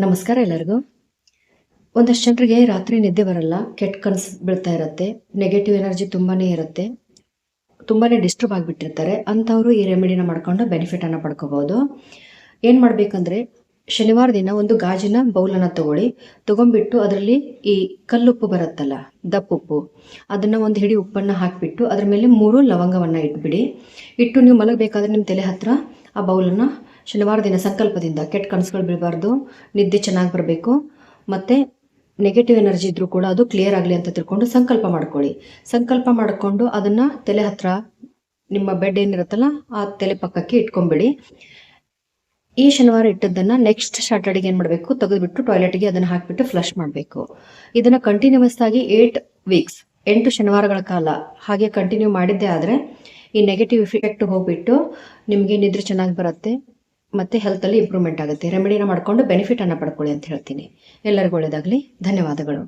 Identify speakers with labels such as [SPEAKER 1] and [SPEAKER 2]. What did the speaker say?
[SPEAKER 1] ನಮಸ್ಕಾರ ಎಲ್ಲರಿಗೂ. ಒಂದಷ್ಟು ಜನರಿಗೆ ರಾತ್ರಿ ನಿದ್ದೆ ಬರಲ್ಲ, ಕೆಟ್ಟ ಕನಸು ಬೀಳ್ತಾ ಇರುತ್ತೆ, ನೆಗೆಟಿವ್ ಎನರ್ಜಿ ತುಂಬಾನೇ ಇರುತ್ತೆ, ತುಂಬಾನೇ ಡಿಸ್ಟರ್ಬ್ ಆಗಿಬಿಟ್ಟಿರ್ತಾರೆ. ಅಂಥವ್ರು ಈ ರೆಮಿಡಿನ ಮಾಡ್ಕೊಂಡು ಬೆನಿಫಿಟನ್ನು ಪಡ್ಕೋಬಹುದು. ಏನು ಮಾಡಬೇಕಂದ್ರೆ, ಶನಿವಾರ ದಿನ ಒಂದು ಗಾಜಿನ ಬೌಲನ್ನು ತೊಗೊಂಡ್ಬಿಟ್ಟು ಅದರಲ್ಲಿ ಈ ಕಲ್ಲುಪ್ಪು ಬರುತ್ತಲ್ಲ, ದಪ್ಪುಪ್ಪು, ಅದನ್ನು ಒಂದು ಹಿಡಿ ಉಪ್ಪನ್ನು ಹಾಕಿಬಿಟ್ಟು ಅದ್ರ ಮೇಲೆ 3 ಲವಂಗವನ್ನು ಇಟ್ಬಿಡಿ. ಇಟ್ಟು ನೀವು ಮಲಗಬೇಕಾದ್ರೆ ನಿಮ್ಮ ತಲೆ ಹತ್ರ ಆ ಬೌಲನ್ನು ಶನಿವಾರ ದಿನ ಸಂಕಲ್ಪದಿಂದ, ಕೆಟ್ಟ ಕನಸುಗಳು ಬೀಳಬಾರ್ದು, ನಿದ್ದೆ ಚೆನ್ನಾಗಿ ಬರಬೇಕು, ಮತ್ತು ನೆಗೆಟಿವ್ ಎನರ್ಜಿ ಇದ್ರೂ ಕೂಡ ಅದು ಕ್ಲಿಯರ್ ಆಗಲಿ ಅಂತ ತಿಳ್ಕೊಂಡು ಸಂಕಲ್ಪ ಮಾಡ್ಕೊಳ್ಳಿ. ಸಂಕಲ್ಪ ಮಾಡಿಕೊಂಡು ಅದನ್ನು ತಲೆ ಹತ್ರ, ನಿಮ್ಮ ಬೆಡ್ ಏನಿರುತ್ತಲ್ಲ ಆ ತಲೆ ಪಕ್ಕಕ್ಕೆ ಇಟ್ಕೊಂಬಿಡಿ. ಈ ಶನಿವಾರ ಇಟ್ಟದ್ದನ್ನು ನೆಕ್ಸ್ಟ್ ಸ್ಯಾಟರ್ಡೆಗೆ ಏನು ಮಾಡಬೇಕು, ತೆಗೆದುಬಿಟ್ಟು ಟಾಯ್ಲೆಟ್ಗೆ ಅದನ್ನು ಹಾಕಿಬಿಟ್ಟು ಫ್ಲಶ್ ಮಾಡಬೇಕು. ಇದನ್ನು ಕಂಟಿನ್ಯೂಸ್ ಆಗಿ 8 ವೀಕ್ಸ್, 8 ಶನಿವಾರಗಳ ಕಾಲ ಹಾಗೆ ಕಂಟಿನ್ಯೂ ಮಾಡಿದ್ದೇ ಆದರೆ ಈ ನೆಗೆಟಿವ್ ಇಫೆಕ್ಟ್ ಹೋಗ್ಬಿಟ್ಟು ನಿಮಗೆ ನಿದ್ರೆ ಚೆನ್ನಾಗಿ ಬರುತ್ತೆ ಮತ್ತು ಹೆಲ್ತಲ್ಲಿ ಇಂಪ್ರೂವ್ಮೆಂಟ್ ಆಗುತ್ತೆ. ರೆಮಿಡಿನ ಮಾಡಿಕೊಂಡು ಬೆನಿಫಿಟನ್ನು ಪಡ್ಕೊಳ್ಳಿ ಅಂತ ಹೇಳ್ತೀನಿ. ಎಲ್ಲರಿಗೂ ಒಳ್ಳೆಯದಾಗಲಿ. ಧನ್ಯವಾದಗಳು.